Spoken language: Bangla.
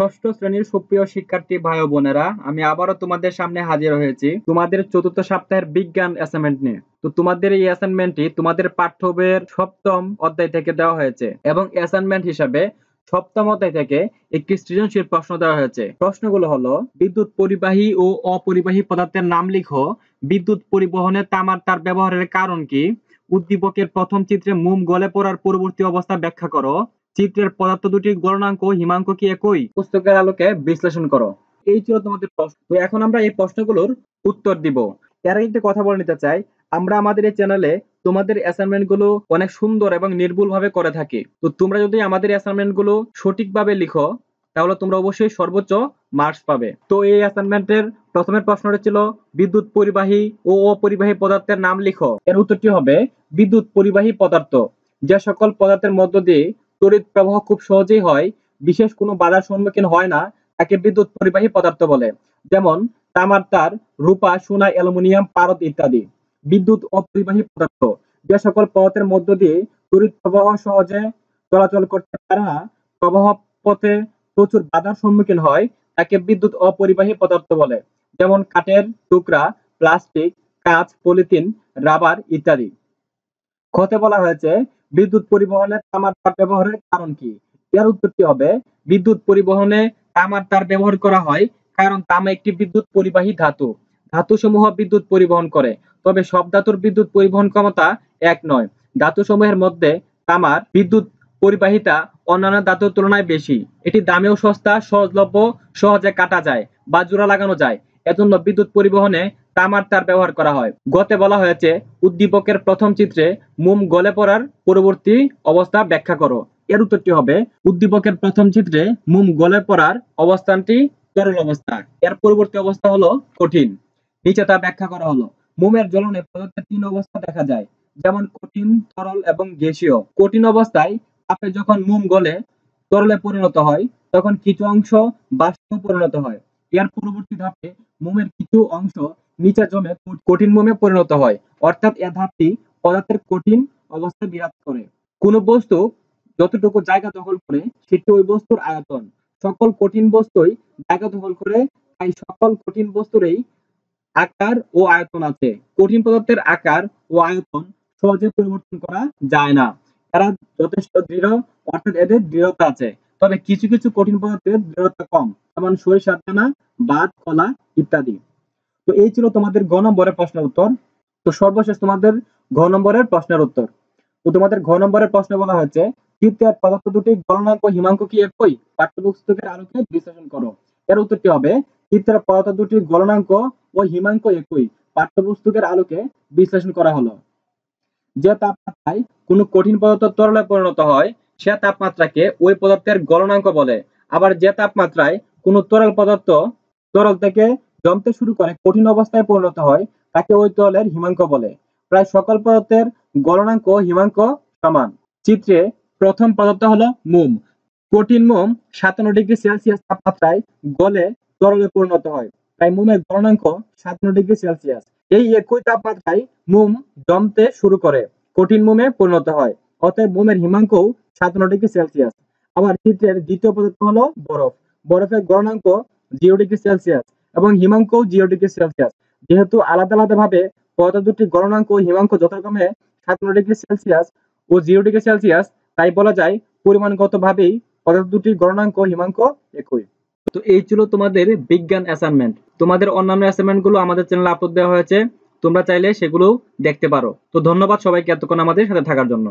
ষষ্ঠ শ্রেণীর সুপ্রিয় শিক্ষার্থী ভাই ও বোনেরা, আমি আবারও তোমাদের সামনে হাজির হয়েছি তোমাদের চতুর্থ সপ্তাহের বিজ্ঞান অ্যাসাইনমেন্ট নিয়ে। তো তোমাদের এই অ্যাসাইনমেন্টটি তোমাদের পাঠ্য বইয়ের সপ্তম অধ্যায় থেকে দেওয়া হয়েছে এবং অ্যাসাইনমেন্ট হিসাবে সপ্তম অধ্যায় থেকে একটি সৃজনশীল প্রশ্ন দেওয়া হয়েছে। প্রশ্নগুলো হলো: বিদ্যুৎ পরিবাহী ও অপরিবাহী পদার্থের নাম লিখো, বিদ্যুৎ পরিবহনে তামার তার ব্যবহারের কারণ কি, উদ্দীপকের প্রথম চিত্রে মোম গলে পড়ার পরবর্তী অবস্থা ব্যাখ্যা করো, চিত্রের পদার্থ দুটির গলনাঙ্ক ও হিমাঙ্ক কি একই, পুস্তকের আলোকে বিশ্লেষণ করো। এই ছিল তোমাদের প্রশ্ন। তো এখন আমরা এই প্রশ্নগুলোর উত্তর দিব। এর আগে একটা কথা বলে নিতে চাই, আমরা আমাদের এই চ্যানেলে তোমাদের অ্যাসাইনমেন্ট গুলো অনেক সুন্দর এবং নির্ভুল ভাবে করে থাকি। তো তোমরা যদি আমাদের অ্যাসাইনমেন্ট গুলো সঠিকভাবে লিখো তাহলে তোমরা অবশ্যই সর্বোচ্চ মার্কস পাবে। তো এই অ্যাসাইনমেন্টের প্রথমের প্রশ্নটা ছিল বিদ্যুৎ পরিবাহী ও অপরিবাহী পদার্থের নাম লিখো। এর উত্তরটি হবে বিদ্যুৎ পরিবাহী পদার্থ যে সকল পদার্থের মধ্য দিয়ে তড়িৎ প্রবাহ খুব সহজেই হয়, বিশেষ কোনো বাধার সম্মুখীন হয় না, তাকে বিদ্যুৎ পরিবাহী পদার্থ বলে। যেমন তামার তার, রূপা, সোনা, অ্যালুমিনিয়াম, পারদ ইত্যাদি। বিদ্যুৎ অপরিবাহী পদার্থ যে সকল পদার্থের মধ্য দিয়ে তড়িৎ প্রবাহ সহজে চলাচল করতে পারে না, প্রবাহ পথে প্রচুর বাধার সম্মুখীন হয়, তাকে বিদ্যুৎ অপরিবাহী পদার্থ বলে। যেমন কাঠের টুকরা, প্লাস্টিক, কাঁচ, পলিথিন, রাবার ইত্যাদি। খতে বলা হয়েছে বিদ্যুৎ পরিবহনে তামার তার ব্যবহারের কারণ কি? এর উত্তরটি হবে বিদ্যুৎ পরিবহনে তামার তার ব্যবহার করা হয় কারণ তামা একটি বিদ্যুৎ পরিবাহী ধাতু। ধাতুসমূহ বিদ্যুৎ পরিবহন করে, তবে সব ধাতুর বিদ্যুৎ পরিবহন ক্ষমতা এক নয়। ধাতুসমূহের মধ্যে তামার বিদ্যুৎ পরিবাহিতা অন্যান্য ধাতুর তুলনায় বেশি। এটি দামেও সস্তা, সহজলভ্য, সহজে কাটা যায় বা জোড়া লাগানো যায়, এজন্য বিদ্যুৎ পরিবহনে তামার তার ব্যবহার করা হয়। গতে বলা হয়েছে উদ্দীপকের প্রথম চিত্রে মোম গলে পড়ার পরবর্তী অবস্থা ব্যাখ্যা করো। এর উত্তরটি হবে উদ্দীপকের প্রথম চিত্রে মোম গলে পড়ার অবস্থানটি তরল অবস্থা, এর পরবর্তী অবস্থা হলো কঠিন। নিচে তা ব্যাখ্যা করা হলো। মোমের জ্বলনে পদার্থের তিন অবস্থা দেখা যায়, যেমন কঠিন, তরল এবং গ্যাসীয়। কঠিন অবস্থায় তাপে যখন মোম গলে তরলে পরিণত হয় তখন কিছু অংশ বাষ্পে পরিণত হয়। এর পরবর্তী ধাপে মোমের কিছু অংশ নিচে জমে কঠিন মোমে পরিণত হয়, অর্থাৎ এ ধাপটি পদার্থের কঠিন অবস্থায় বিরাজ করে। কোন বস্তু যতটুকু জায়গা দখল করে সেটি ওই বস্তুর আয়তন। সকল কঠিন বস্তুই জায়গা দখল করে, তাই সকল কঠিন বস্তুরই আকার ও আয়তন আছে। কঠিন পদার্থের আকার ও আয়তন সহজে পরিবর্তন করা যায় না, এরা যথেষ্ট দৃঢ়, অর্থাৎ এদের দৃঢ়তা আছে। তবে কিছু কিছু কঠিন পদার্থের দৃঢ়তা কম, যেমন সরিষার দানা, বাত, কলা ইত্যাদি। তো এই ছিল তোমাদের ঘ নম্বরের প্রশ্নের উত্তর। তো সর্বশেষ তোমাদের ঘ নম্বরের প্রশ্নের উত্তর। তো তোমাদের ঘ নম্বরের প্রশ্নে বলা হয়েছে চিত্রের পদার্থ দুটি গলনাঙ্ক হিমাঙ্ক কি একই, পাঠ্যপুস্তকের আলোকে বিশ্লেষণ করো। এর উত্তরটি হবে চিত্রের পদার্থ দুটির গলনাঙ্ক ও হিমাঙ্ক একই, পাঠ্যপুস্তকের আলোকে বিশ্লেষণ করা হলো। যে তাপমাত্রায় কোনো কঠিন পদার্থ তরলে পরিণত হয় সে তাপমাত্রাকে ওই পদার্থের গলনাঙ্ক বলে। আবার যে তাপমাত্রায় কোনো তরল পদার্থ তরল থেকে জমতে শুরু করে কঠিন অবস্থায় পরিণত হয় তাকে ওই তরলের হিমাঙ্ক বলে। প্রায় সকল পদার্থের গলনাঙ্ক ও হিমাঙ্ক সমান। চিত্রে প্রথম পদার্থ হলো মোম। কঠিন মোম ৫৭°C তাপমাত্রায় গলে তরলে পরিণত হয়, তাই মোমের গলনাঙ্ক ৫৭°C। এই একই তাপমাত্রায় মোম জমতে শুরু করে কঠিন মোমে পরিণত হয়, অতএব মোমের হিমাঙ্কও ৫৭°C। আবার চিত্রের দ্বিতীয় পদার্থ হলো বরফ। বরফের গলনাঙ্ক 0°C এবং হিমাঙ্কও 0°C। যেহেতু আলাদা আলাদা ভাবে পদার্থ দুটির গলনাঙ্ক ও হিমাঙ্ক যথাক্রমে ৫৭°C ও 0°C, তাই বলা যায় পরিমাণগত ভাবেই পদার্থ দুটির গলনাঙ্ক ও হিমাঙ্ক একই। তো এই ছিল তোমাদের বিজ্ঞান অ্যাসাইনমেন্ট। তোমাদের অন্যান্য অ্যাসাইনমেন্ট গুলো আমাদের চ্যানেলে আপলোড দেওয়া হয়েছে, তোমরা চাইলে সেগুলো দেখতে পারো। তো ধন্যবাদ সবাইকে এতক্ষণ আমাদের সাথে থাকার জন্য।